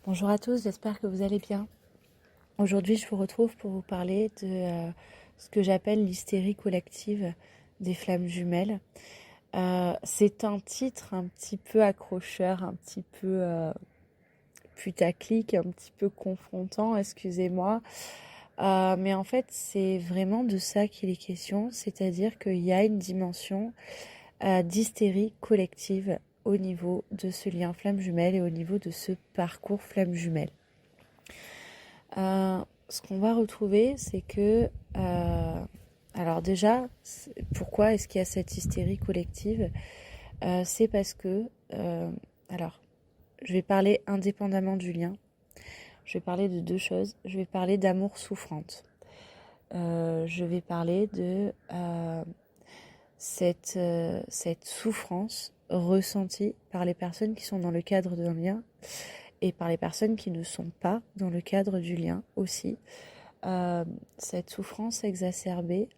Bonjour à tous, j'espère que vous allez bien. Aujourd'hui, je vous retrouve pour vous parler de ce que j'appelle l'hystérie collective des flammes jumelles. C'est un titre un petit peu accrocheur, un petit peu putaclic, un petit peu confrontant, excusez-moi. Mais en fait, c'est vraiment de ça qu'il est question, c'est-à-dire qu'il y a une dimension d'hystérie collective au niveau de ce lien flamme jumelle et au niveau de ce parcours flamme jumelle. Ce qu'on va retrouver, c'est que... alors déjà, pourquoi est-ce qu'il y a cette hystérie collective? C'est parce que... alors, je vais parler indépendamment du lien. Je vais parler de deux choses. Je vais parler d'amour souffrante. Je vais parler de cette souffrance ressentie par les personnes qui sont dans le cadre d'un lien et par les personnes qui ne sont pas dans le cadre du lien aussi. Cette souffrance exacerbée,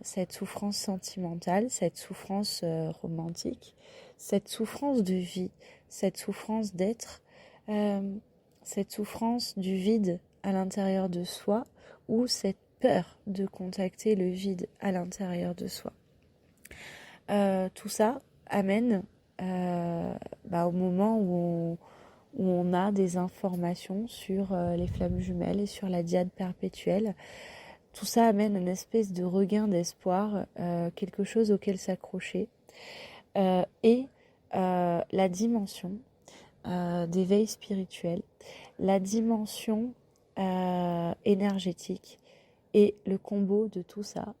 cette souffrance sentimentale, cette souffrance romantique, cette souffrance de vie, cette souffrance d'être, euh, cette souffrance du vide à l'intérieur de soi ou cette peur de contacter le vide à l'intérieur de soi. Tout ça amène au moment où on a des informations sur les flammes jumelles et sur la diade perpétuelle. Tout ça amène une espèce de regain d'espoir, quelque chose auquel s'accrocher. Et la dimension d'éveil spirituel, la dimension énergétique et le combo de tout ça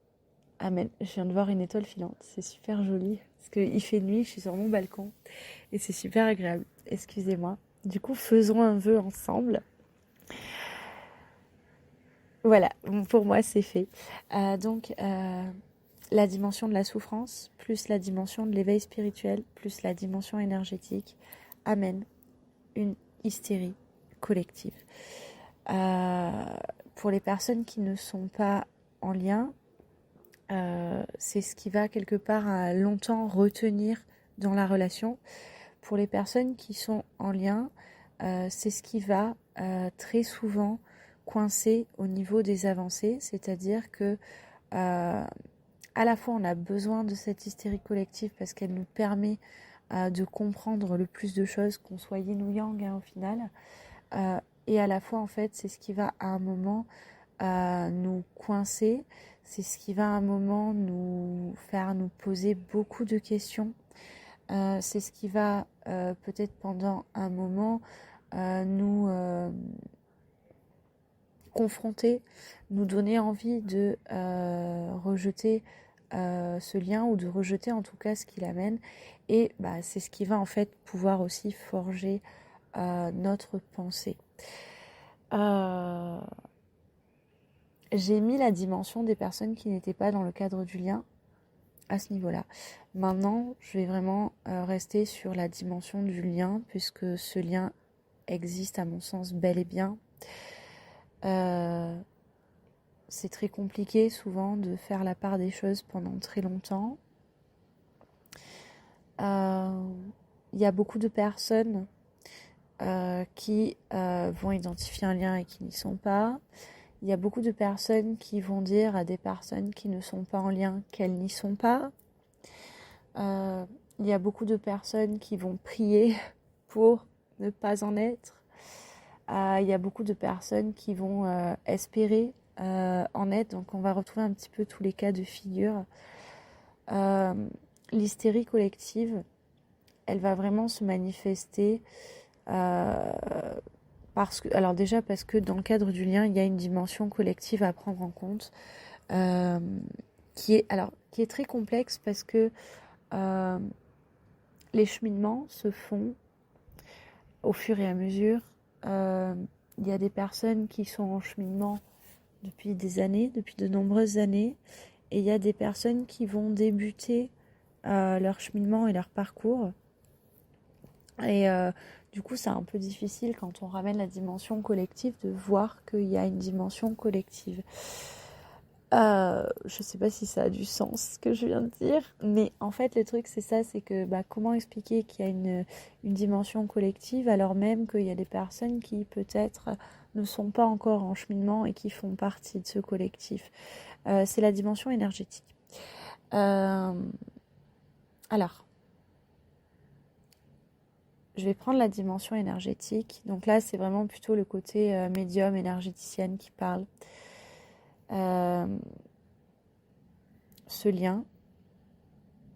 amène. Je viens de voir une étoile filante, c'est super joli parce qu'il fait nuit, je suis sur mon balcon et c'est super agréable. Excusez-moi. Du coup, faisons un vœu ensemble. Voilà, pour moi, c'est fait. Donc, la dimension de la souffrance, plus la dimension de l'éveil spirituel, plus la dimension énergétique, amène une hystérie collective. Pour les personnes qui ne sont pas en lien, c'est ce qui va quelque part longtemps retenir dans la relation. Pour les personnes qui sont en lien, c'est ce qui va très souvent coincer au niveau des avancées, c'est-à-dire que à la fois on a besoin de cette hystérie collective parce qu'elle nous permet de comprendre le plus de choses, qu'on soit yin ou yang au final, et à la fois en fait c'est ce qui va à un moment nous coincer, c'est ce qui va à un moment nous faire nous poser beaucoup de questions. C'est ce qui va peut-être pendant un moment nous confronter, nous donner envie de rejeter ce lien ou de rejeter en tout cas ce qu'il amène. Et c'est ce qui va en fait pouvoir aussi forger notre pensée. J'ai mis la dimension des personnes qui n'étaient pas dans le cadre du lien à ce niveau-là. Maintenant, je vais vraiment rester sur la dimension du lien, puisque ce lien existe à mon sens bel et bien. C'est très compliqué souvent de faire la part des choses pendant très longtemps. Il y a beaucoup de personnes qui vont identifier un lien et qui n'y sont pas. Il y a beaucoup de personnes qui vont dire à des personnes qui ne sont pas en lien qu'elles n'y sont pas. Il y a beaucoup de personnes qui vont prier pour ne pas en être. Il y a beaucoup de personnes qui vont espérer en être. Donc on va retrouver un petit peu tous les cas de figure. L'hystérie collective, elle va vraiment se manifester parce que dans le cadre du lien, il y a une dimension collective à prendre en compte qui est très complexe parce que les cheminements se font au fur et à mesure. Il y a des personnes qui sont en cheminement depuis des années, depuis de nombreuses années, et il y a des personnes qui vont débuter leur cheminement et leur parcours. Et du coup, c'est un peu difficile quand on ramène la dimension collective de voir qu'il y a une dimension collective. Je sais pas si ça a du sens ce que je viens de dire, mais en fait le truc c'est ça, c'est que comment expliquer qu'il y a une dimension collective alors même qu'il y a des personnes qui peut-être ne sont pas encore en cheminement et qui font partie de ce collectif. C'est la dimension énergétique. Alors, je vais prendre la dimension énergétique. Donc là, c'est vraiment plutôt le côté médium, énergéticienne qui parle. Ce lien,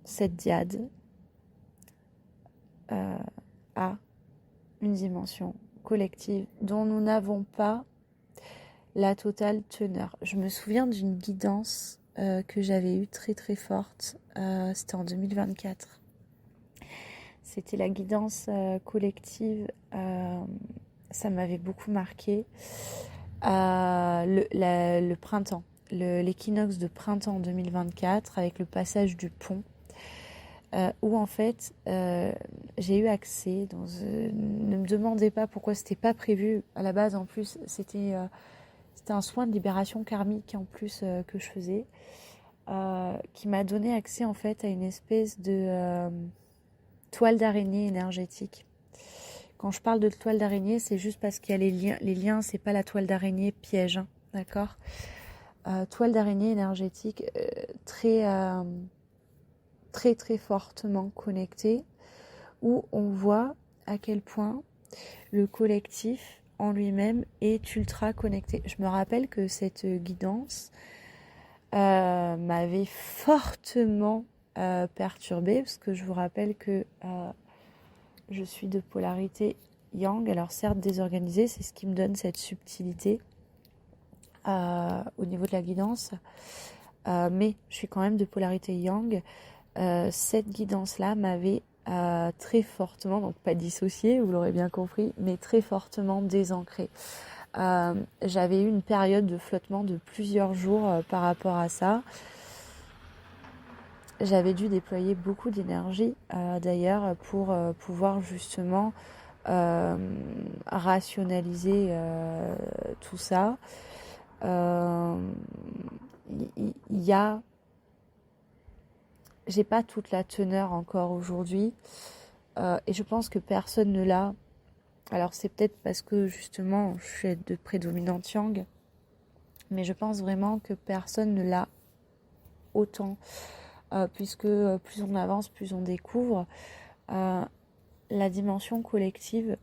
cette dyade, a une dimension collective dont nous n'avons pas la totale teneur. Je me souviens d'une guidance que j'avais eue très très forte. C'était en 2024. C'était la guidance collective. Ça m'avait beaucoup marqué. Le printemps, l'équinoxe de printemps 2024 avec le passage du pont. Où en fait j'ai eu accès ne me demandez pas pourquoi c'était pas prévu à la base. En plus c'était un soin de libération karmique en plus que je faisais, qui m'a donné accès en fait à une espèce de toile d'araignée énergétique. Quand je parle de toile d'araignée, c'est juste parce qu'il y a les liens, c'est pas la toile d'araignée piège, hein, d'accord. Toile d'araignée énergétique très très fortement connectée, où on voit à quel point le collectif en lui-même est ultra connecté. Je me rappelle que cette guidance m'avait fortement perturbée, parce que je vous rappelle que je suis de polarité yang, alors certes désorganisée, c'est ce qui me donne cette subtilité au niveau de la guidance, mais je suis quand même de polarité yang. Cette guidance-là m'avait très fortement, donc pas dissociée, vous l'aurez bien compris, mais très fortement désancrée. J'avais eu une période de flottement de plusieurs jours par rapport à ça. J'avais dû déployer beaucoup d'énergie d'ailleurs pour pouvoir justement rationaliser tout ça. Y a J'ai pas toute la teneur encore aujourd'hui et je pense que personne ne l'a. Alors c'est peut-être parce que justement je suis de prédominante yang, mais je pense vraiment que personne ne l'a autant, puisque plus on avance, plus on découvre la dimension collective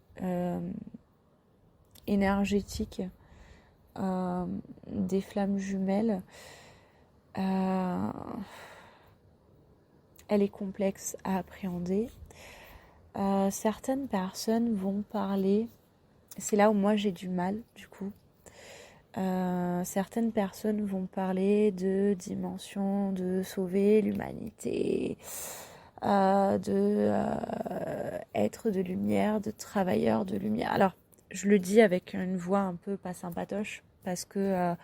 énergétique des flammes jumelles. Elle est complexe à appréhender. Certaines personnes vont parler, c'est là où moi j'ai du mal du coup, certaines personnes vont parler de dimension de sauver l'humanité, de être de lumière, de travailleur de lumière. Alors je le dis avec une voix un peu pas sympatoche, parce que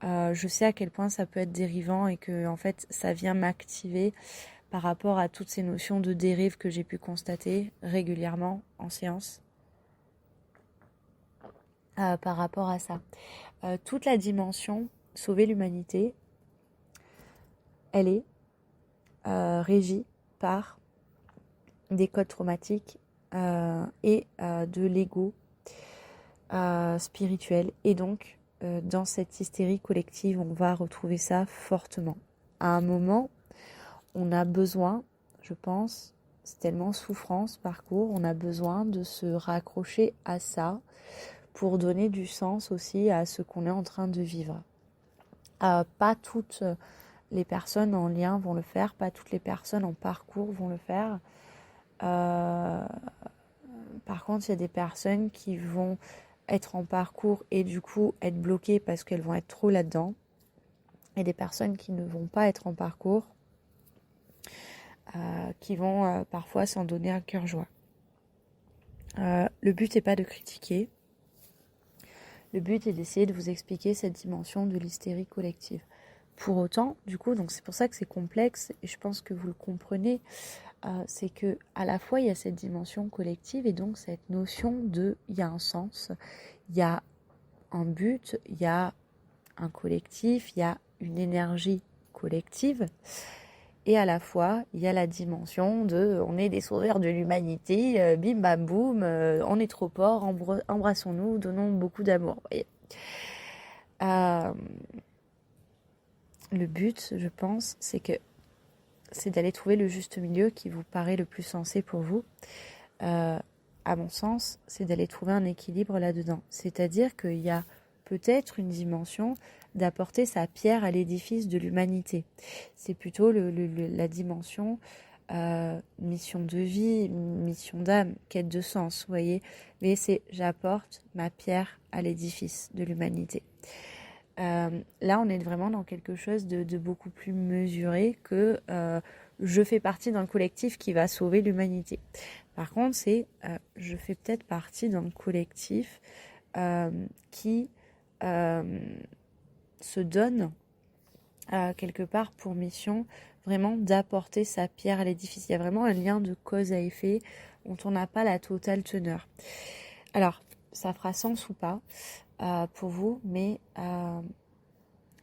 je sais à quel point ça peut être dérivant et que en fait ça vient m'activer par rapport à toutes ces notions de dérive que j'ai pu constater régulièrement en séance, par rapport à ça. Toute la dimension sauver l'humanité, elle est régie par des codes traumatiques et de l'ego spirituel. Et donc, dans cette hystérie collective, on va retrouver ça fortement. À un moment, on a besoin, je pense, c'est tellement souffrant ce parcours, on a besoin de se raccrocher à ça pour donner du sens aussi à ce qu'on est en train de vivre. Pas toutes les personnes en lien vont le faire, pas toutes les personnes en parcours vont le faire. Par contre, il y a des personnes qui vont être en parcours et du coup être bloquées parce qu'elles vont être trop là-dedans. Et des personnes qui ne vont pas être en parcours, qui vont parfois s'en donner à cœur joie. Le but n'est pas de critiquer. Le but est d'essayer de vous expliquer cette dimension de l'hystérie collective. Pour autant, du coup, donc c'est pour ça que c'est complexe, et je pense que vous le comprenez, c'est que à la fois il y a cette dimension collective et donc cette notion de, il y a un sens, il y a un but, il y a un collectif, il y a une énergie collective. Et à la fois, il y a la dimension de on est des sauveurs de l'humanité, bim bam boum, on est trop fort, embrassons-nous, donnons beaucoup d'amour. Et, le but, je pense, c'est d'aller trouver le juste milieu qui vous paraît le plus sensé pour vous. À mon sens, c'est d'aller trouver un équilibre là-dedans. C'est-à-dire qu'il y a peut-être une dimension d'apporter sa pierre à l'édifice de l'humanité. C'est plutôt la dimension mission de vie, mission d'âme, quête de sens, vous voyez. Mais c'est j'apporte ma pierre à l'édifice de l'humanité. Là, on est vraiment dans quelque chose de beaucoup plus mesuré que je fais partie d'un collectif qui va sauver l'humanité. Par contre, je fais peut-être partie d'un collectif qui se donne quelque part pour mission vraiment d'apporter sa pierre à l'édifice. Il y a vraiment un lien de cause à effet dont on n'a pas la totale teneur. Alors, ça fera sens ou pas pour vous, mais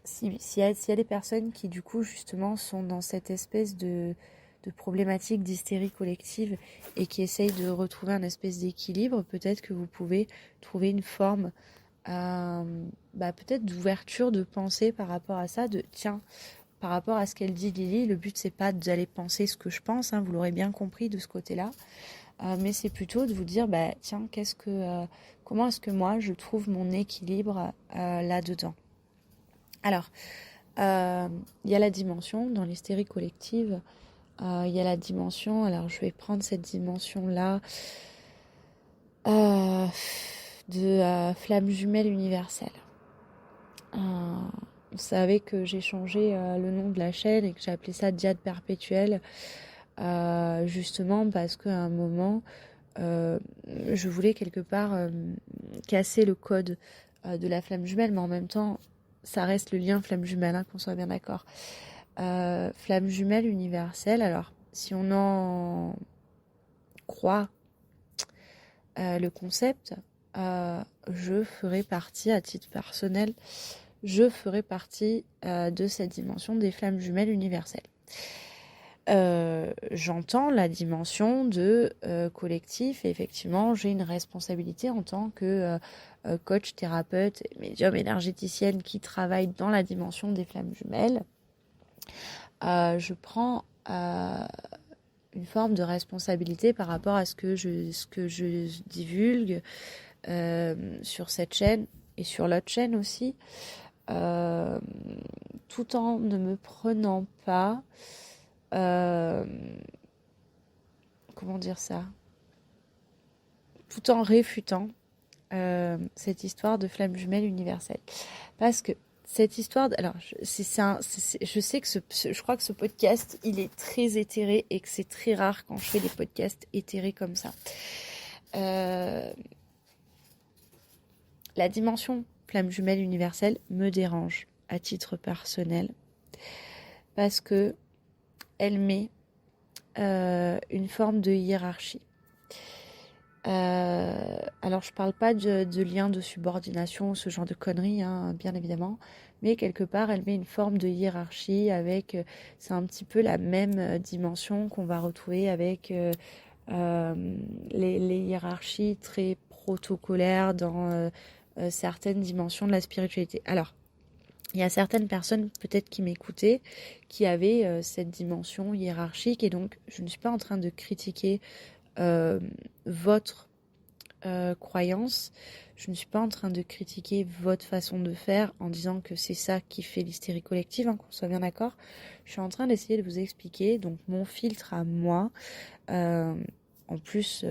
s'il y a des personnes qui du coup justement sont dans cette espèce de problématique d'hystérie collective et qui essayent de retrouver un espèce d'équilibre, peut-être que vous pouvez trouver une forme peut-être d'ouverture de pensée par rapport à ça, par rapport à ce qu'elle dit Lily, le but c'est pas d'aller penser ce que je pense, vous l'aurez bien compris de ce côté-là, mais c'est plutôt de vous dire, comment est-ce que moi je trouve mon équilibre là-dedans. Alors, il y a la dimension dans l'hystérie collective, il y a la dimension, alors je vais prendre cette dimension-là de flamme jumelle universelle. Vous savez que j'ai changé le nom de la chaîne et que j'ai appelé ça Diade Perpétuelle, justement parce qu'à un moment, je voulais quelque part casser le code de la flamme jumelle, mais en même temps, ça reste le lien flamme jumelle, qu'on soit bien d'accord. Flamme jumelle universelle, alors si on en croit le concept, je ferai partie, à titre personnel, de cette dimension des flammes jumelles universelles. J'entends la dimension de collectif et effectivement j'ai une responsabilité en tant que coach, thérapeute, médium, énergéticienne qui travaille dans la dimension des flammes jumelles. Je prends une forme de responsabilité par rapport à ce que je divulgue sur cette chaîne et sur l'autre chaîne aussi, tout en ne me prenant pas comment dire ça, tout en réfutant cette histoire de flamme jumelle universelle, parce que cette histoire, alors je sais que je crois que ce podcast il est très éthéré et que c'est très rare quand je fais des podcasts éthérés comme ça. La dimension flamme jumelle universelle me dérange à titre personnel parce que elle met une forme de hiérarchie. Alors je parle pas de lien de subordination, ce genre de conneries, bien évidemment, mais quelque part elle met une forme de hiérarchie avec, c'est un petit peu la même dimension qu'on va retrouver avec les hiérarchies très protocolaires dans certaines dimensions de la spiritualité. Alors, il y a certaines personnes peut-être qui m'écoutaient qui avaient cette dimension hiérarchique et donc je ne suis pas en train de critiquer votre croyance, je ne suis pas en train de critiquer votre façon de faire en disant que c'est ça qui fait l'hystérie collective, qu'on soit bien d'accord. Je suis en train d'essayer de vous expliquer donc mon filtre à moi, en plus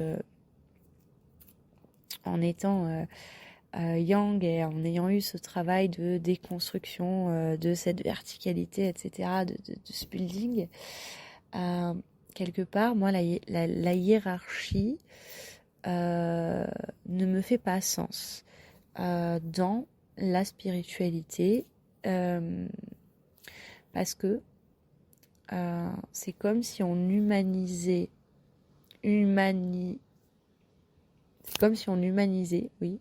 en étant yang et en ayant eu ce travail de déconstruction de cette verticalité, etc., de ce building, quelque part, moi, la hiérarchie ne me fait pas sens dans la spiritualité, parce que c'est comme si on humanisait, c'est comme si on humanisait, oui.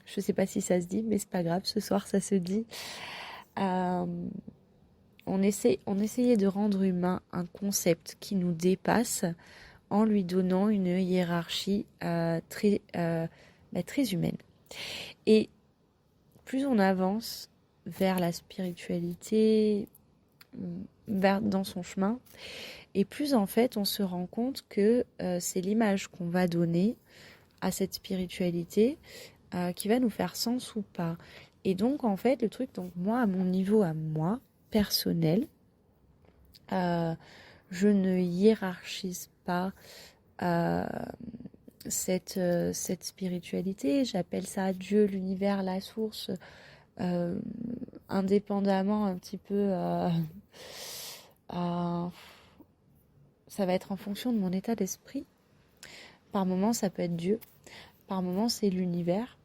Je sais pas si ça se dit, mais c'est pas grave, ce soir ça se dit. on essayait de rendre humain un concept qui nous dépasse en lui donnant une hiérarchie très humaine. Et plus on avance vers la spiritualité, dans son chemin, et plus en fait on se rend compte que c'est l'image qu'on va donner à cette spiritualité qui va nous faire sens ou pas. Et donc en fait le truc, donc moi à mon niveau, à moi, personnel, je ne hiérarchise pas cette spiritualité, j'appelle ça Dieu, l'univers, la source, indépendamment un petit peu, ça va être en fonction de mon état d'esprit. Par moments ça peut être Dieu, par moments c'est l'univers.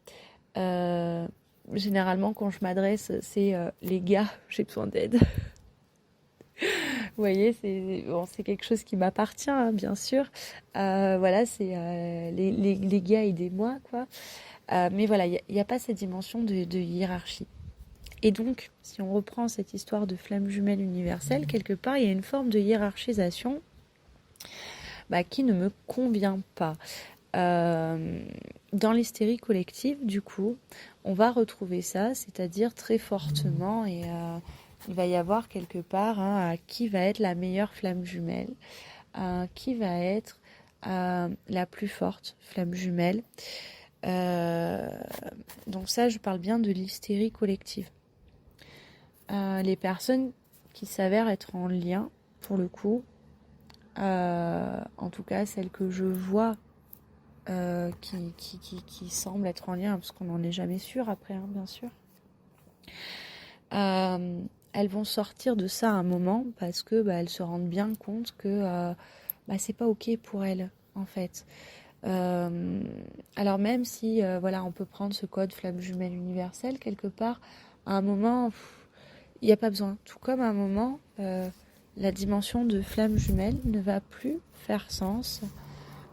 Généralement quand je m'adresse, c'est les gars, j'ai besoin d'aide. Vous voyez, c'est quelque chose qui m'appartient, hein, bien sûr. Voilà, c'est les gars, aidez-moi, quoi. Mais voilà, il n'y a pas cette dimension de hiérarchie. Et donc, si on reprend cette histoire de flamme jumelle universelle, quelque part, il y a une forme de hiérarchisation qui ne me convient pas. Dans l'hystérie collective, du coup, on va retrouver ça, c'est-à-dire très fortement, et il va y avoir quelque part qui va être la meilleure flamme jumelle, qui va être la plus forte flamme jumelle. Donc ça, je parle bien de l'hystérie collective. Les personnes qui s'avèrent être en lien, pour le coup, en tout cas celles que je vois qui semblent être en lien, parce qu'on n'en est jamais sûr après, hein, bien sûr, elles vont sortir de ça à un moment parce que elles se rendent bien compte que c'est pas ok pour elles, en fait. Alors même si voilà, on peut prendre ce code flamme jumelle universelle quelque part, à un moment il n'y a pas besoin, tout comme à un moment la dimension de flamme jumelle ne va plus faire sens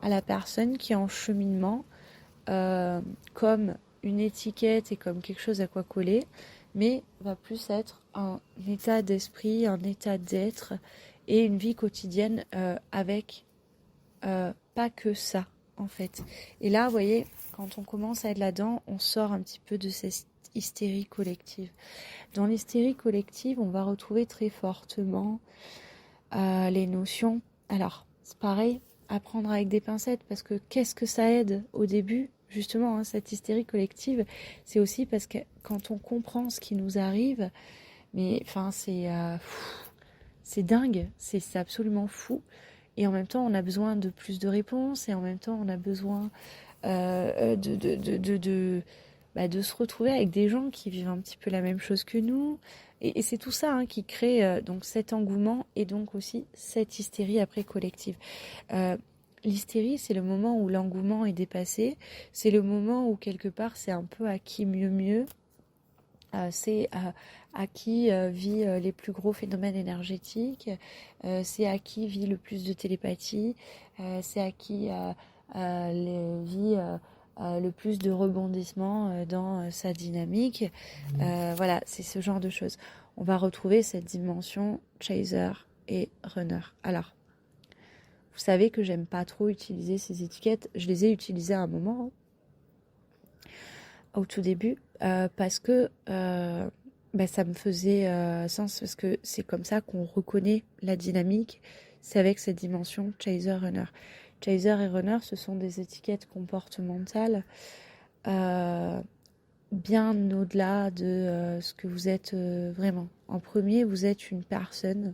à la personne qui est en cheminement comme une étiquette et comme quelque chose à quoi coller, mais va plus être un état d'esprit, un état d'être et une vie quotidienne avec pas que ça, en fait. Et là, vous voyez, quand on commence à être là-dedans, on sort un petit peu de cette hystérie collective. Dans l'hystérie collective, on va retrouver très fortement les notions. Alors, c'est pareil, à prendre avec des pincettes, parce que qu'est-ce que ça aide au début, justement, cette hystérie collective, c'est aussi parce que quand on comprend ce qui nous arrive, mais enfin, c'est dingue, c'est absolument fou. Et en même temps, on a besoin de plus de réponses, et en même temps, on a besoin de se retrouver avec des gens qui vivent un petit peu la même chose que nous. Et c'est tout ça qui crée donc cet engouement et donc aussi cette hystérie après collective. L'hystérie, c'est le moment où l'engouement est dépassé. C'est le moment où quelque part, c'est un peu à qui mieux. C'est à qui vit les plus gros phénomènes énergétiques. C'est à qui vit le plus de télépathie. C'est à qui vit le plus de rebondissements dans sa dynamique. Voilà, c'est ce genre de choses. On va retrouver cette dimension chaser et runner. Alors, vous savez que j'aime pas trop utiliser ces étiquettes. Je les ai utilisées à un moment, au tout début, parce que ça me faisait sens, parce que c'est comme ça qu'on reconnaît la dynamique, c'est avec cette dimension chaser-runner. Chaser et runner, ce sont des étiquettes comportementales bien au-delà de ce que vous êtes vraiment. En premier, vous êtes une personne,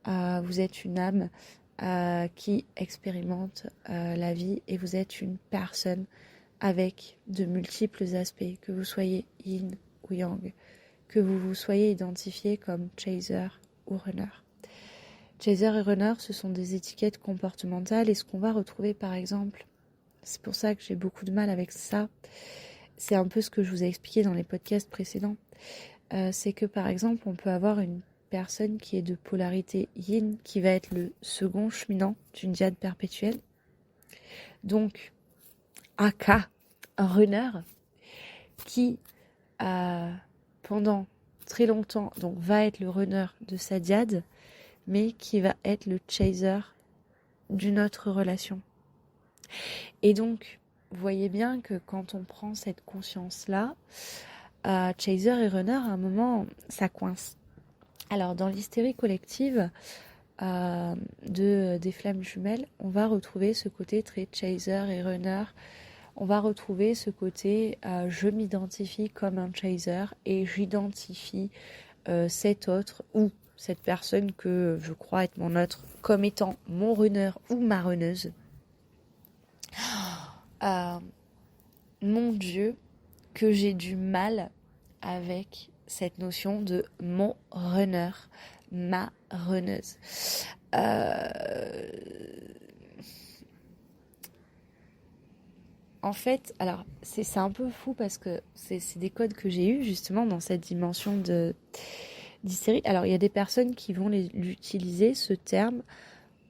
vous êtes une âme qui expérimente la vie, et vous êtes une personne avec de multiples aspects, que vous soyez yin ou yang, que vous vous soyez identifié comme chaser ou runner. Chaser et runner, ce sont des étiquettes comportementales, et ce qu'on va retrouver par exemple, c'est pour ça que j'ai beaucoup de mal avec ça, c'est un peu ce que je vous ai expliqué dans les podcasts précédents, c'est que par exemple on peut avoir une personne qui est de polarité yin, qui va être le second cheminant d'une diade perpétuelle, donc aka un runner qui pendant très longtemps, donc va être le runner de sa diade, mais qui va être le chaser d'une autre relation. Et donc, vous voyez bien que quand on prend cette conscience-là, chaser et runner, à un moment, ça coince. Alors, dans l'hystérie collective des flammes jumelles, on va retrouver ce côté très chaser et runner. On va retrouver ce côté je m'identifie comme un chaser et j'identifie cet autre ou cette personne que je crois être mon autre comme étant mon runner ou ma runneuse. Mon Dieu, que j'ai du mal avec cette notion de mon runner, ma runneuse. En fait, alors c'est un peu fou parce que c'est des codes que j'ai eus justement dans cette dimension d'hystérie. Alors il y a des personnes qui vont l'utiliser, ce terme,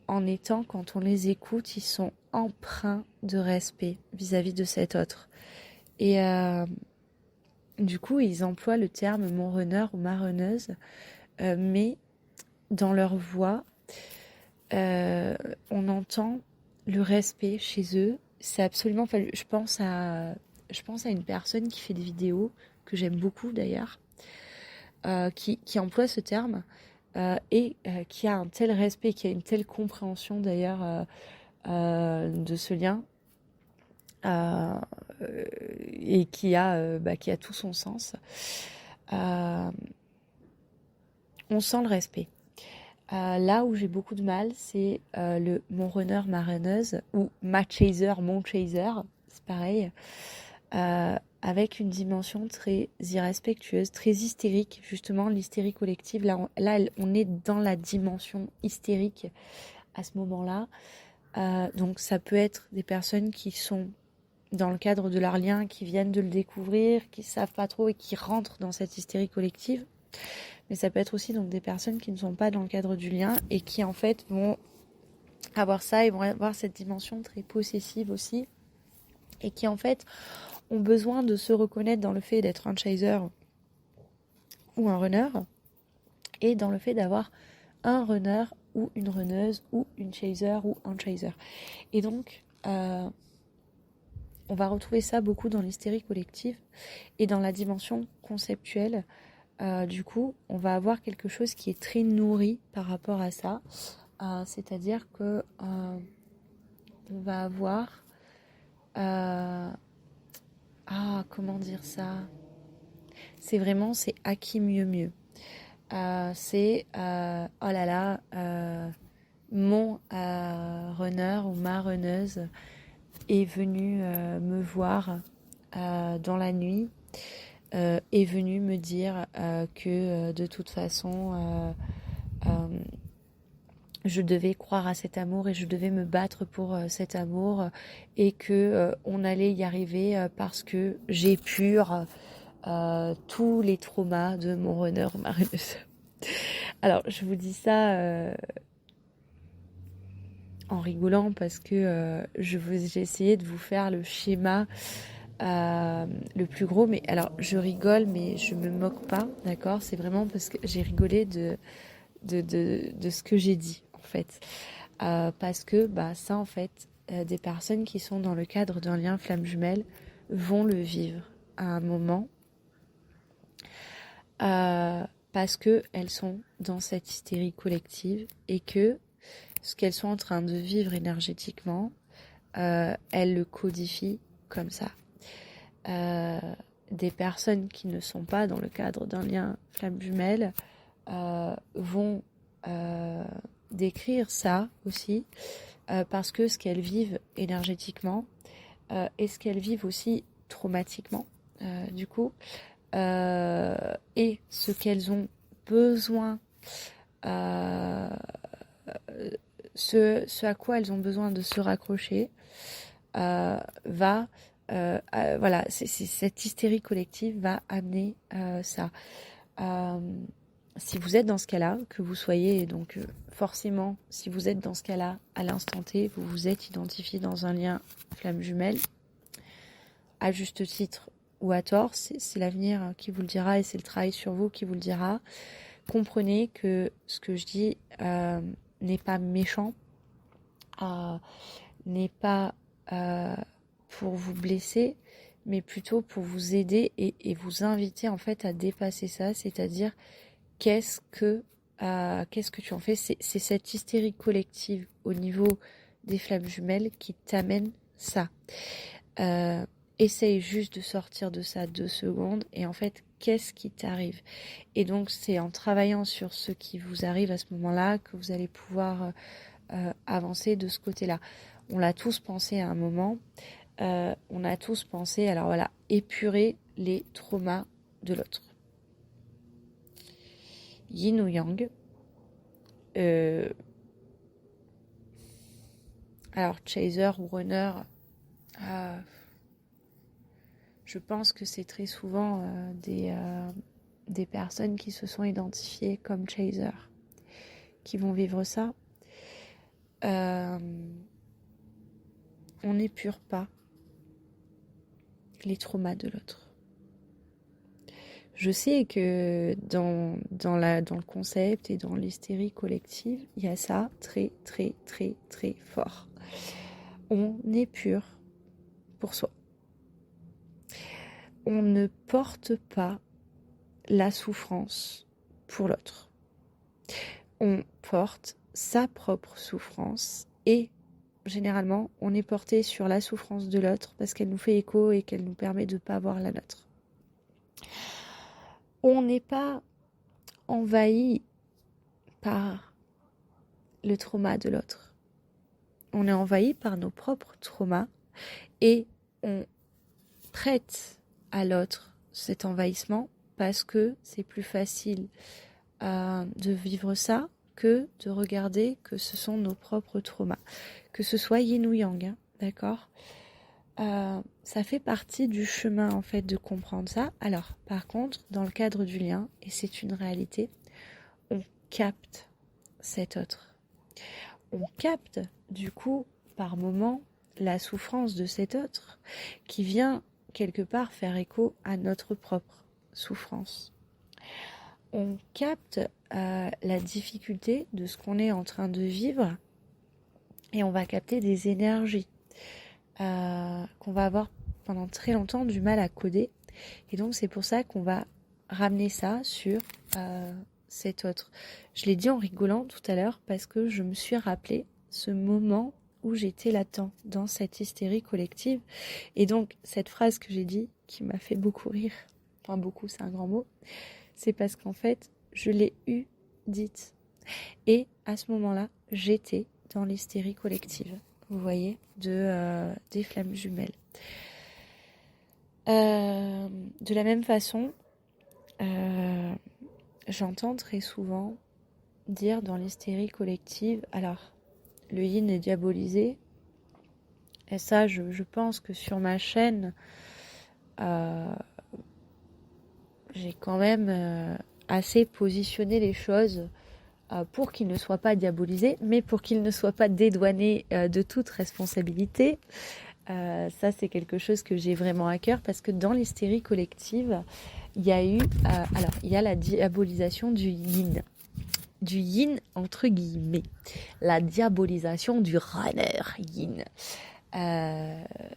en étant, quand on les écoute, ils sont empreints de respect vis-à-vis de cet autre. Et du coup, ils emploient le terme mon runner ou ma runneuse, mais dans leur voix, on entend le respect chez eux. C'est absolument... Je pense à une personne qui fait des vidéos, que j'aime beaucoup d'ailleurs, qui emploie ce terme et qui a un tel respect, qui a une telle compréhension d'ailleurs de ce lien et qui a tout son sens. On sent le respect. Là où j'ai beaucoup de mal, c'est le mon runner, ma runneuse, ou ma chaser, mon chaser, c'est pareil, avec une dimension très irrespectueuse, très hystérique, justement l'hystérie collective. Là, on est dans la dimension hystérique à ce moment-là. Donc ça peut être des personnes qui sont dans le cadre de leur lien, qui viennent de le découvrir, qui savent pas trop et qui rentrent dans cette hystérie collective. Mais ça peut être aussi donc des personnes qui ne sont pas dans le cadre du lien et qui en fait vont avoir ça et vont avoir cette dimension très possessive aussi et qui en fait ont besoin de se reconnaître dans le fait d'être un chaser ou un runner et dans le fait d'avoir un runner ou une runneuse ou une chaser ou un chaser. Et donc on va retrouver ça beaucoup dans l'hystérie collective et dans la dimension conceptuelle. Du coup, on va avoir quelque chose qui est très nourri par rapport à ça. C'est-à-dire que on va avoir... comment dire ça? C'est à qui mieux mieux. C'est oh là là, mon runner ou ma runneuse est venu me voir dans la nuit. Est venu me dire que de toute façon je devais croire à cet amour et je devais me battre pour cet amour et que on allait y arriver parce que j'épure tous les traumas de mon runner ou ma runneuse. Alors je vous dis ça en rigolant parce que j'ai essayé de vous faire le schéma le plus gros, mais alors je rigole mais je me moque pas, d'accord, c'est vraiment parce que j'ai rigolé de ce que j'ai dit en fait, parce que ça en fait des personnes qui sont dans le cadre d'un lien flamme jumelle vont le vivre à un moment parce que elles sont dans cette hystérie collective et que ce qu'elles sont en train de vivre énergétiquement elles le codifient comme ça. Des personnes qui ne sont pas dans le cadre d'un lien flamme jumelle vont décrire ça aussi parce que ce qu'elles vivent énergétiquement et ce qu'elles vivent aussi traumatiquement du coup et ce qu'elles ont besoin ce à quoi elles ont besoin de se raccrocher voilà, cette hystérie collective va amener ça. Si vous êtes dans ce cas-là, que vous soyez donc forcément, si vous êtes dans ce cas-là, à l'instant T, vous vous êtes identifié dans un lien flamme jumelle, à juste titre ou à tort, c'est l'avenir qui vous le dira et c'est le travail sur vous qui vous le dira. Comprenez que ce que je dis n'est pas méchant, n'est pas pour vous blesser, mais plutôt pour vous aider et vous inviter en fait à dépasser ça, c'est-à-dire qu'est-ce que tu en fais. C'est cette hystérie collective au niveau des flammes jumelles qui t'amène ça. Essaye juste de sortir de ça 2 secondes et en fait, qu'est-ce qui t'arrive? Et donc, c'est en travaillant sur ce qui vous arrive à ce moment-là que vous allez pouvoir avancer de ce côté-là. On l'a tous pensé à un moment. On a tous pensé, alors voilà, épurer les traumas de l'autre. Yin ou Yang. Alors, chaser ou runner, je pense que c'est très souvent des personnes qui se sont identifiées comme chaser qui vont vivre ça. On n'épure pas les traumas de l'autre. Je sais que dans le concept et dans l'hystérie collective, il y a ça très très très très fort. On épure pour soi. On ne porte pas la souffrance pour l'autre. On porte sa propre souffrance et généralement on est porté sur la souffrance de l'autre parce qu'elle nous fait écho et qu'elle nous permet de ne pas voir la nôtre. On n'est pas envahi par le trauma de l'autre. On est envahi par nos propres traumas et on prête à l'autre cet envahissement parce que c'est plus facile de vivre ça que de regarder que ce sont nos propres traumas. Que ce soit yin ou yang, hein, d'accord ? Ça fait partie du chemin en fait de comprendre ça. Alors par contre, dans le cadre du lien, et c'est une réalité, on capte cet autre. On capte du coup par moment la souffrance de cet autre qui vient quelque part faire écho à notre propre souffrance. On capte la difficulté de ce qu'on est en train de vivre et on va capter des énergies qu'on va avoir pendant très longtemps du mal à coder. Et donc c'est pour ça qu'on va ramener ça sur cet autre. Je l'ai dit en rigolant tout à l'heure parce que je me suis rappelé ce moment où j'étais là-dedans, dans cette hystérie collective. Et donc cette phrase que j'ai dit, qui m'a fait beaucoup rire, enfin beaucoup c'est un grand mot, c'est parce qu'en fait je l'ai eu dite. Et à ce moment-là, j'étais dans l'hystérie collective. Vous voyez, des flammes jumelles. De la même façon, j'entends très souvent dire dans l'hystérie collective, alors le yin est diabolisé, et ça je pense que sur ma chaîne, j'ai quand même assez positionné les choses pour qu'il ne soit pas diabolisé, mais pour qu'il ne soit pas dédouané de toute responsabilité. Ça, c'est quelque chose que j'ai vraiment à cœur parce que dans l'hystérie collective, il y a eu, il y a la diabolisation du yin entre guillemets, la diabolisation du runner yin.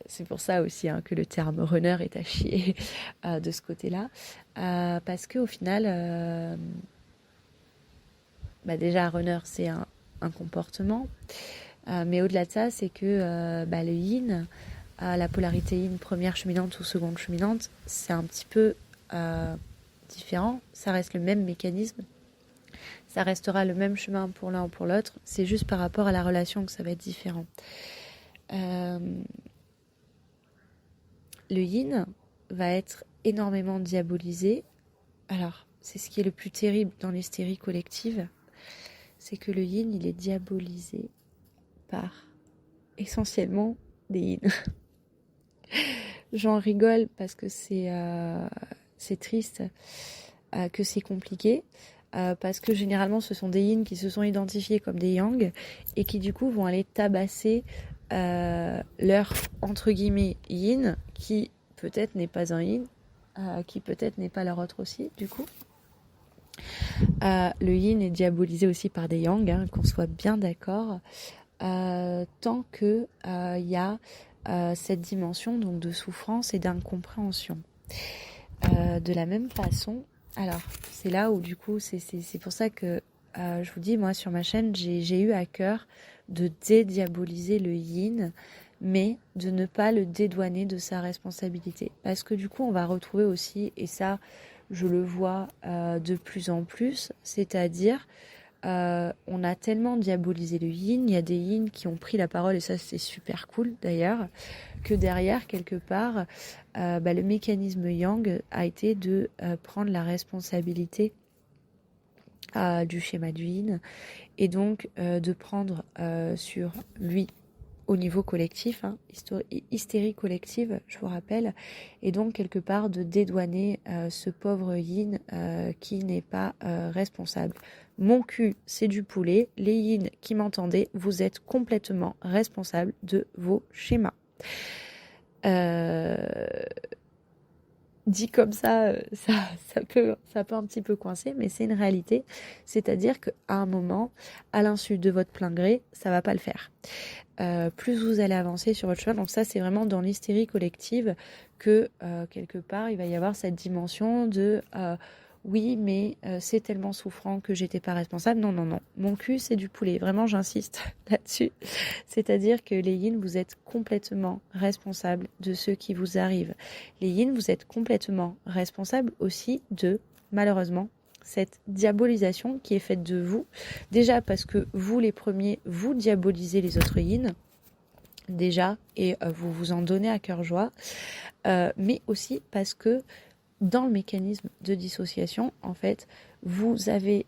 C'est pour ça aussi que le terme runner est à chier de ce côté-là, parce que au final, déjà runner c'est un comportement. Mais au-delà de ça, c'est que le yin, la polarité yin première cheminante ou seconde cheminante, c'est un petit peu différent. Ça reste le même mécanisme. Ça restera le même chemin pour l'un ou pour l'autre. C'est juste par rapport à la relation que ça va être différent. Le yin va être énormément diabolisé. Alors, c'est ce qui est le plus terrible dans l'hystérie collective. C'est que le yin, il est diabolisé par essentiellement des yin. J'en rigole parce que c'est triste, que c'est compliqué, parce que généralement ce sont des yin qui se sont identifiés comme des yang et qui du coup vont aller tabasser leur entre guillemets yin qui peut-être n'est pas un yin qui peut-être n'est pas leur autre aussi, du coup. Le yin est diabolisé aussi par des yang, hein, qu'on soit bien d'accord, tant que y a cette dimension donc de souffrance et d'incompréhension. De la même façon, alors c'est là où du coup c'est pour ça que je vous dis, moi sur ma chaîne j'ai eu à cœur de dédiaboliser le yin, mais de ne pas le dédouaner de sa responsabilité, parce que du coup on va retrouver aussi, et ça je le vois de plus en plus, c'est-à-dire on a tellement diabolisé le yin, il y a des yin qui ont pris la parole, et ça c'est super cool d'ailleurs, que derrière quelque part le mécanisme yang a été de prendre la responsabilité du schéma du yin, et donc de prendre sur lui au niveau collectif, hein, hystérie collective, je vous rappelle, et donc quelque part de dédouaner ce pauvre yin qui n'est pas responsable. Mon cul, c'est du poulet. Les yin qui m'entendez, vous êtes complètement responsable de vos schémas. Dit comme ça, ça peut un petit peu coincer, mais c'est une réalité. C'est-à-dire qu'à un moment, à l'insu de votre plein gré, ça va pas le faire. Plus vous allez avancer sur votre chemin. Donc ça, c'est vraiment dans l'hystérie collective que quelque part, il va y avoir cette dimension de oui, mais c'est tellement souffrant que j'étais pas responsable. Non, non, non. Mon cul, c'est du poulet. Vraiment, j'insiste là-dessus. C'est-à-dire que les yin, vous êtes complètement responsable de ce qui vous arrive. Les yin, vous êtes complètement responsable aussi de, malheureusement, cette diabolisation qui est faite de vous. Déjà parce que vous, les premiers, vous diabolisez les autres yin, déjà, et vous vous en donnez à cœur joie. Mais aussi parce que dans le mécanisme de dissociation, en fait, vous avez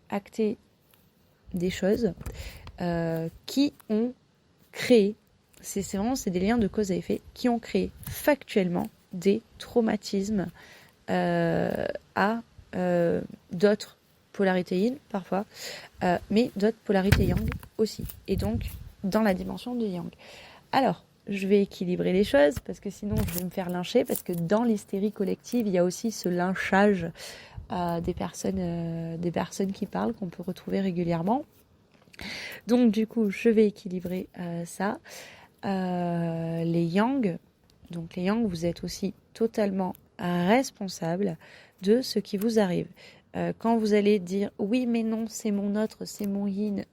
acté des choses qui ont créé, c'est des liens de cause à effet, qui ont créé factuellement des traumatismes à d'autres polarités yin parfois, mais d'autres polarités yang aussi, et donc dans la dimension du yang. Alors, je vais équilibrer les choses, parce que sinon je vais me faire lyncher, parce que dans l'hystérie collective, il y a aussi ce lynchage des personnes qui parlent, qu'on peut retrouver régulièrement. Donc du coup, je vais équilibrer ça. Les yang, donc les yang, vous êtes aussi totalement responsable de ce qui vous arrive. Quand vous allez dire oui mais non, c'est mon autre, c'est mon yin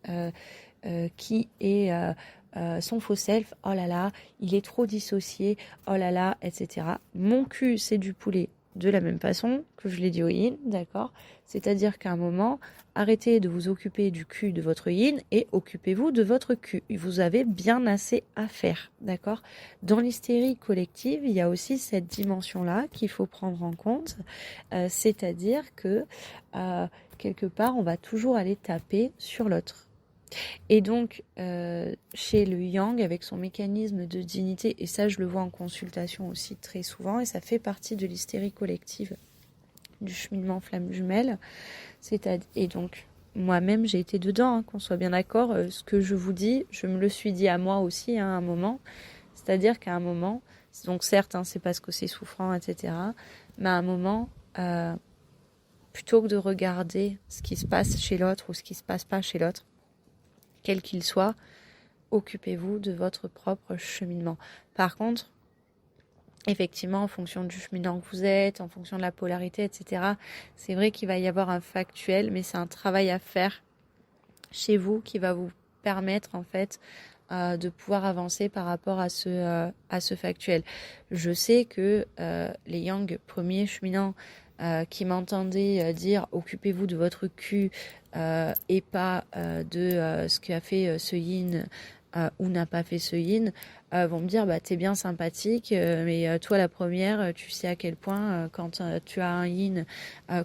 qui est son faux self, oh là là, il est trop dissocié, oh là là, etc. Mon cul, c'est du poulet, de la même façon que je l'ai dit au yin, d'accord? C'est-à-dire qu'à un moment, arrêtez de vous occuper du cul de votre yin et occupez-vous de votre cul. Vous avez bien assez à faire, d'accord? Dans l'hystérie collective, il y a aussi cette dimension-là qu'il faut prendre en compte, c'est-à-dire que quelque part, on va toujours aller taper sur l'autre. Et donc, chez le yang, avec son mécanisme de dignité, et ça je le vois en consultation aussi très souvent, et ça fait partie de l'hystérie collective du cheminement flamme jumelle, et donc moi-même j'ai été dedans, hein, qu'on soit bien d'accord, ce que je vous dis, je me le suis dit à moi aussi hein, à un moment, c'est-à-dire qu'à un moment, donc certes hein, c'est parce que c'est souffrant, etc., mais à un moment, plutôt que de regarder ce qui se passe chez l'autre ou ce qui se passe pas chez l'autre, quel qu'il soit, occupez-vous de votre propre cheminement. Par contre, effectivement, en fonction du cheminement que vous êtes, en fonction de la polarité, etc., c'est vrai qu'il va y avoir un factuel, mais c'est un travail à faire chez vous qui va vous permettre, en fait, de pouvoir avancer par rapport à ce factuel. Je sais que les yang premiers cheminants qui m'entendaient dire « occupez-vous de votre cul » et pas de ce qu'a fait ce yin ou n'a pas fait ce yin, vont me dire bah t'es bien sympathique, mais toi la première, tu sais à quel point quand tu as un yin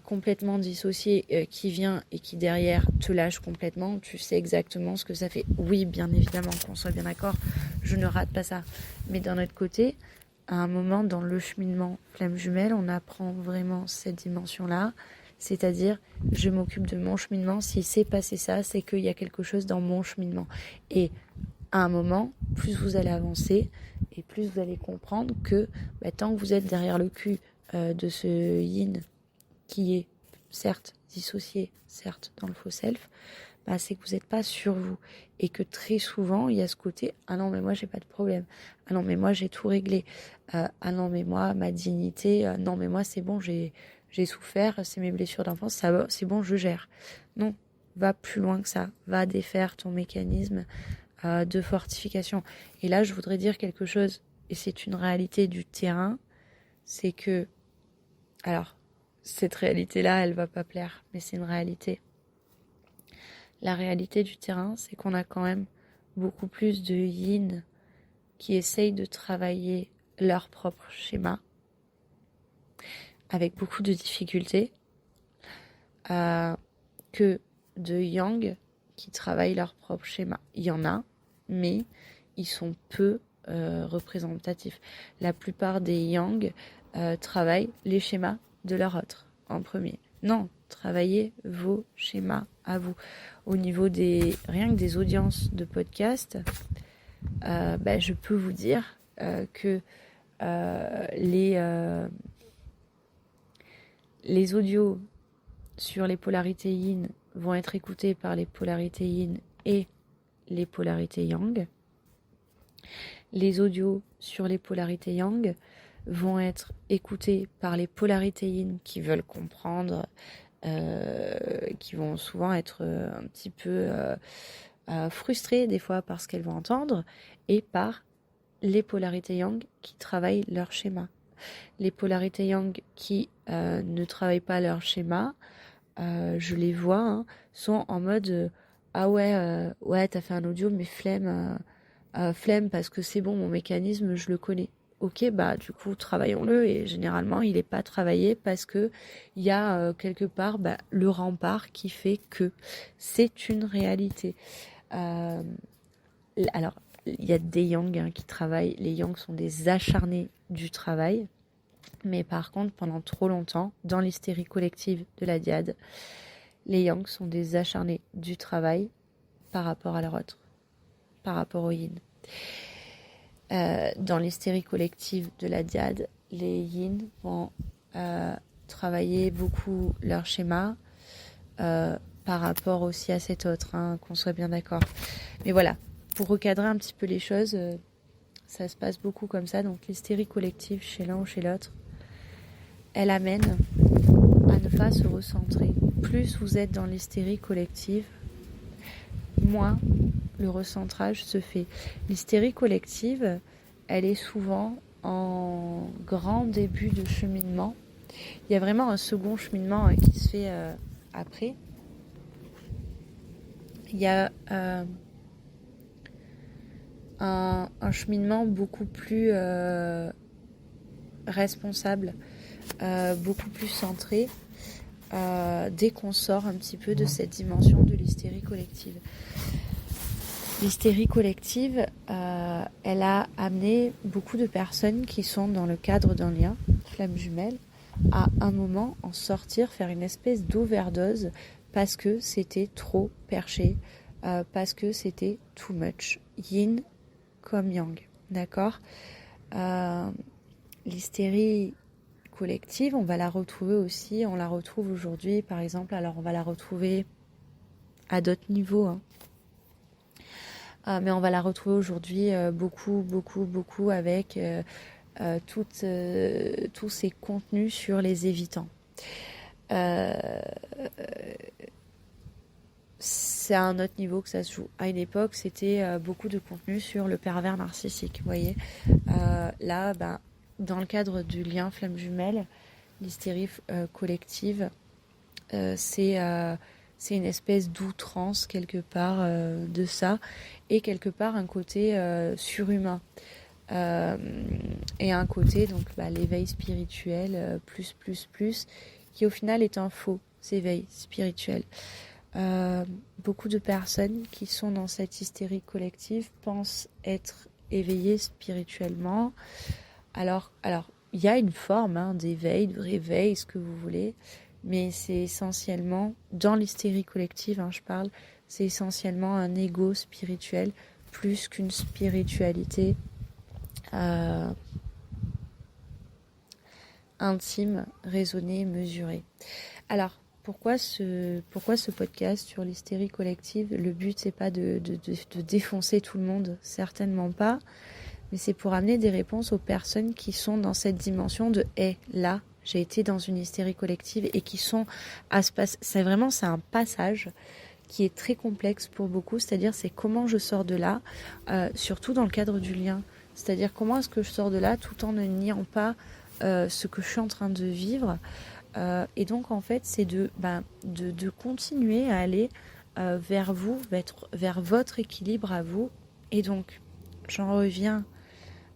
complètement dissocié qui vient et qui derrière te lâche complètement, tu sais exactement ce que ça fait. Oui, bien évidemment, qu'on soit bien d'accord, je ne rate pas ça. Mais d'un autre côté, à un moment dans le cheminement flamme jumelle, on apprend vraiment cette dimension-là. C'est-à-dire, je m'occupe de mon cheminement. S'il s'est passé ça, c'est qu'il y a quelque chose dans mon cheminement. Et à un moment, plus vous allez avancer et plus vous allez comprendre que tant que vous êtes derrière le cul de ce yin qui est certes dissocié, certes dans le faux self, bah, c'est que vous n'êtes pas sur vous. Et que très souvent, il y a ce côté « Ah non, mais moi, j'ai pas de problème. Ah non, mais moi, j'ai tout réglé. Ah non, mais moi, ma dignité. Non, mais moi, c'est bon, j'ai souffert. C'est mes blessures d'enfance. Ça va, c'est bon, je gère. » Non, va plus loin que ça. Va défaire ton mécanisme de fortification. Et là, je voudrais dire quelque chose. Et c'est une réalité du terrain. C'est que... Alors, cette réalité-là, elle va pas plaire. Mais c'est une réalité. La réalité du terrain, c'est qu'on a quand même beaucoup plus de yin qui essayent de travailler leur propre schéma avec beaucoup de difficultés que de yang qui travaillent leur propre schéma. Il y en a, mais ils sont peu représentatifs. La plupart des yang travaillent les schémas de leur autre en premier. Non, travaillez vos schémas à vous. Au niveau rien que des audiences de podcast, je peux vous dire que les audios sur les polarités yin vont être écoutés par les polarités yin et les polarités yang. Les audios sur les polarités yang vont être écoutés par les polarités yin qui veulent comprendre, qui vont souvent être un petit peu frustrées des fois par ce qu'elles vont entendre, et par les polarités yang qui travaillent leur schéma. Les polarités yang qui ne travaillent pas leur schéma, je les vois, sont en mode ah ouais, t'as fait un audio, mais flemme parce que c'est bon, mon mécanisme, je le connais. Ok, bah du coup, travaillons-le, et généralement, il n'est pas travaillé parce que il y a quelque part le rempart qui fait que c'est une réalité. Alors, il y a des yang qui travaillent. Les yang sont des acharnés du travail. Mais par contre, pendant trop longtemps, dans l'hystérie collective de la diade, les yang sont des acharnés du travail par rapport à leur autre, par rapport au yin. Dans l'hystérie collective de la diade, les yin vont travailler beaucoup leur schéma par rapport aussi à cet autre, qu'on soit bien d'accord. Mais voilà, pour recadrer un petit peu les choses, ça se passe beaucoup comme ça. Donc l'hystérie collective chez l'un ou chez l'autre, elle amène à ne pas se recentrer. Plus vous êtes dans l'hystérie collective, moins le recentrage se fait. L'hystérie collective, elle est souvent en grand début de cheminement. Il y a vraiment un second cheminement qui se fait après. Il y a un cheminement beaucoup plus responsable, beaucoup plus centré, dès qu'on sort un petit peu de cette dimension de l'hystérie collective. L'hystérie collective, elle a amené beaucoup de personnes qui sont dans le cadre d'un lien, flamme jumelle, à un moment en sortir, faire une espèce d'overdose parce que c'était trop perché, parce que c'était too much, yin comme yang, d'accord. L'hystérie collective, on va la retrouver aussi, on la retrouve aujourd'hui par exemple, alors on va la retrouver à d'autres niveaux, mais on va la retrouver aujourd'hui beaucoup avec tous ces contenus sur les évitants. C'est à un autre niveau que ça se joue. À une époque, c'était beaucoup de contenu sur le pervers narcissique, vous voyez. Là, dans le cadre du lien flamme jumelle, l'hystérie collective, c'est une espèce d'outrance quelque part de ça, et quelque part un côté surhumain, et un côté donc l'éveil spirituel plus, qui au final est un faux éveil spirituel. Beaucoup de personnes qui sont dans cette hystérie collective pensent être éveillées spirituellement. Alors il y a une forme d'éveil, de réveil, ce que vous voulez, mais c'est essentiellement, dans l'hystérie collective, je parle, c'est essentiellement un ego spirituel plus qu'une spiritualité intime, raisonné, mesuré. Alors, pourquoi ce podcast sur l'hystérie collective? Le but, c'est pas de défoncer tout le monde, certainement pas, mais c'est pour amener des réponses aux personnes qui sont dans cette dimension de là, j'ai été dans une hystérie collective et qui sont à ce passage. C'est un passage qui est très complexe pour beaucoup, c'est-à-dire c'est comment je sors de là, surtout dans le cadre du lien. C'est-à-dire comment est-ce que je sors de là tout en ne niant pas ce que je suis en train de vivre. Et donc en fait c'est de continuer à aller vers vous, vers votre équilibre à vous. Et donc j'en reviens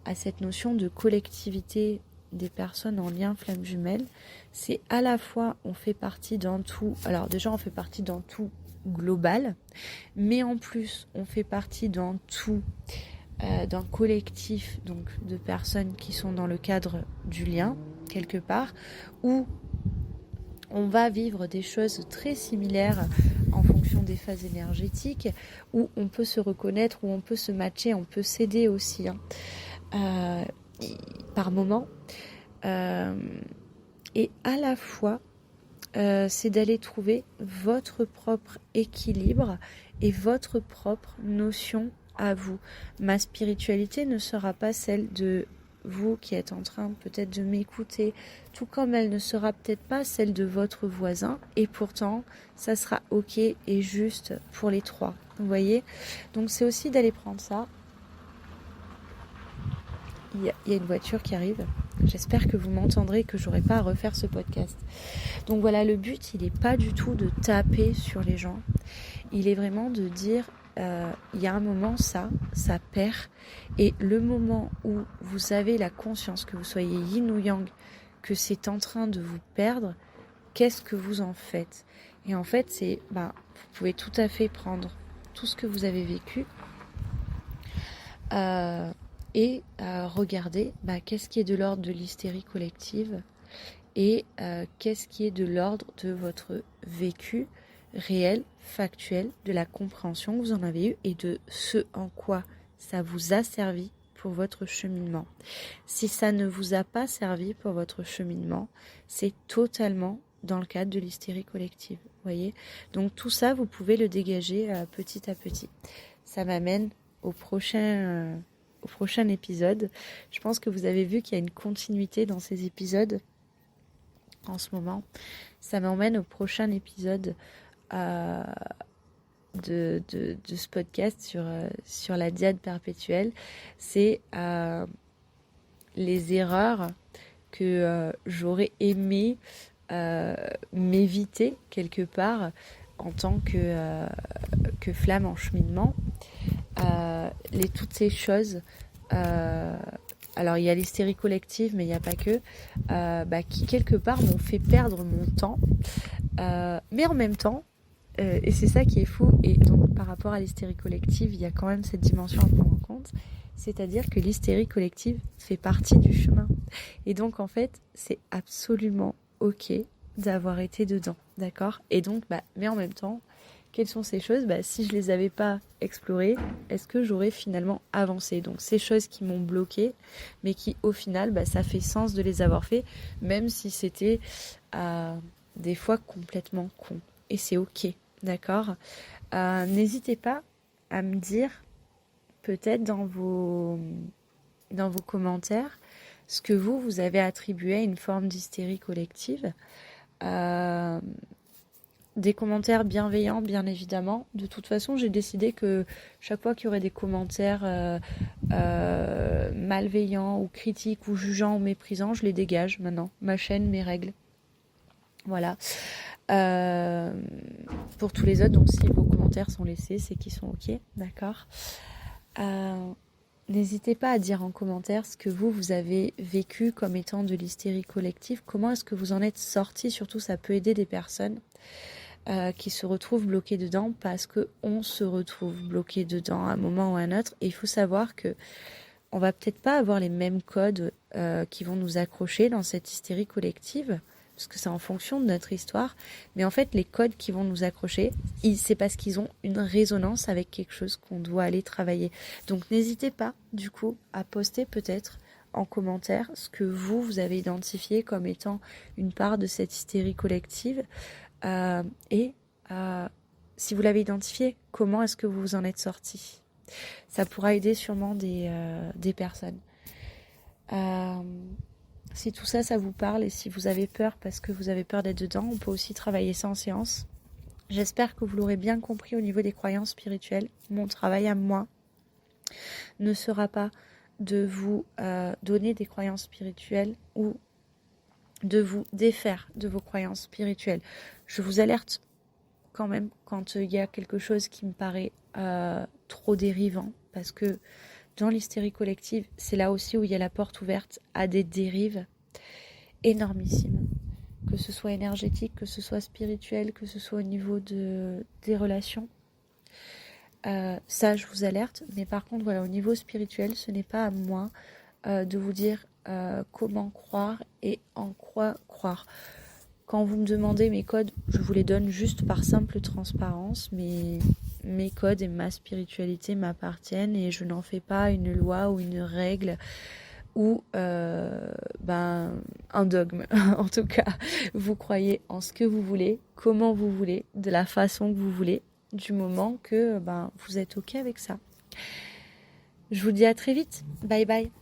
à cette notion de collectivité des personnes en lien flamme jumelle. C'est à la fois on fait partie d'un tout, alors déjà on fait partie d'un tout global, mais en plus on fait partie d'un tout, d'un collectif donc de personnes qui sont dans le cadre du lien quelque part, où on va vivre des choses très similaires en fonction des phases énergétiques, où on peut se reconnaître, où on peut se matcher, on peut s'aider aussi par moment. Et à la fois c'est d'aller trouver votre propre équilibre et votre propre notion à vous. Ma spiritualité ne sera pas celle de vous qui êtes en train peut-être de m'écouter, tout comme elle ne sera peut-être pas celle de votre voisin, et pourtant ça sera ok et juste pour les trois. Vous voyez? Donc c'est aussi d'aller prendre ça. Il y a une voiture qui arrive. J'espère que vous m'entendrez, que j'aurai pas à refaire ce podcast. Donc voilà, le but, il n'est pas du tout de taper sur les gens. Il est vraiment de dire, il y a un moment, ça perd. Et le moment où vous avez la conscience, que vous soyez yin ou yang, que c'est en train de vous perdre, qu'est-ce que vous en faites? Et en fait, vous pouvez tout à fait prendre tout ce que vous avez vécu, et regarder qu'est-ce qui est de l'ordre de l'hystérie collective et qu'est-ce qui est de l'ordre de votre vécu réel, factuel, de la compréhension que vous en avez eue et de ce en quoi ça vous a servi pour votre cheminement. Si ça ne vous a pas servi pour votre cheminement, c'est totalement dans le cadre de l'hystérie collective. Voyez ? Donc tout ça, vous pouvez le dégager petit à petit. Ça m'amène au prochain épisode. Je pense que vous avez vu qu'il y a une continuité dans ces épisodes en ce moment. Ça m'emmène au prochain épisode de ce podcast sur la diade perpétuelle. C'est les erreurs que j'aurais aimé m'éviter quelque part en tant que flamme en cheminement. Toutes ces choses, alors il y a l'hystérie collective, mais il n'y a pas que, qui quelque part m'ont fait perdre mon temps, mais en même temps, et c'est ça qui est fou, et donc par rapport à l'hystérie collective, il y a quand même cette dimension à prendre en compte, c'est-à-dire que l'hystérie collective fait partie du chemin, et donc en fait c'est absolument ok d'avoir été dedans, d'accord? Et donc, mais en même temps, quelles sont ces choses? Si je les avais pas explorées, est-ce que j'aurais finalement avancé? Donc ces choses qui m'ont bloqué, mais qui au final, ça fait sens de les avoir fait, même si c'était des fois complètement con. Et c'est ok, d'accord? N'hésitez pas à me dire, peut-être dans vos commentaires, ce que vous avez attribué à une forme d'hystérie collective. Des commentaires bienveillants, bien évidemment. De toute façon, j'ai décidé que chaque fois qu'il y aurait des commentaires malveillants ou critiques ou jugeants ou méprisants, je les dégage maintenant. Ma chaîne, mes règles. Voilà. Pour tous les autres, donc si vos commentaires sont laissés, c'est qu'ils sont ok, d'accord. N'hésitez pas à dire en commentaire ce que vous avez vécu comme étant de l'hystérie collective. Comment est-ce que vous en êtes sortis? Surtout, ça peut aider des personnes qui se retrouvent bloquées dedans, parce qu'on se retrouve bloqué dedans à un moment ou à un autre. Et il faut savoir que on va peut-être pas avoir les mêmes codes qui vont nous accrocher dans cette hystérie collective, parce que c'est en fonction de notre histoire. Mais en fait, les codes qui vont nous accrocher, c'est parce qu'ils ont une résonance avec quelque chose qu'on doit aller travailler. Donc n'hésitez pas, du coup, à poster peut-être en commentaire ce que vous avez identifié comme étant une part de cette hystérie collective. Et si vous l'avez identifié, comment est-ce que vous vous en êtes sorti? Ça pourra aider sûrement des personnes. Si tout ça, ça vous parle et si vous avez peur parce que vous avez peur d'être dedans, on peut aussi travailler ça en séance. J'espère que vous l'aurez bien compris au niveau des croyances spirituelles. Mon travail à moi ne sera pas de vous donner des croyances spirituelles ou de vous défaire de vos croyances spirituelles. Je vous alerte quand même quand il y a quelque chose qui me paraît trop dérivant, parce que dans l'hystérie collective, c'est là aussi où il y a la porte ouverte à des dérives énormissimes, que ce soit énergétique, que ce soit spirituel, que ce soit au niveau des relations. Ça, je vous alerte, mais par contre, voilà, au niveau spirituel, ce n'est pas à moi de vous dire comment croire et en quoi croire. Quand vous me demandez mes codes, je vous les donne juste par simple transparence, mais mes codes et ma spiritualité m'appartiennent et je n'en fais pas une loi ou une règle ou un dogme. En tout cas, vous croyez en ce que vous voulez, comment vous voulez, de la façon que vous voulez, du moment que vous êtes OK avec ça. Je vous dis à très vite. Bye bye.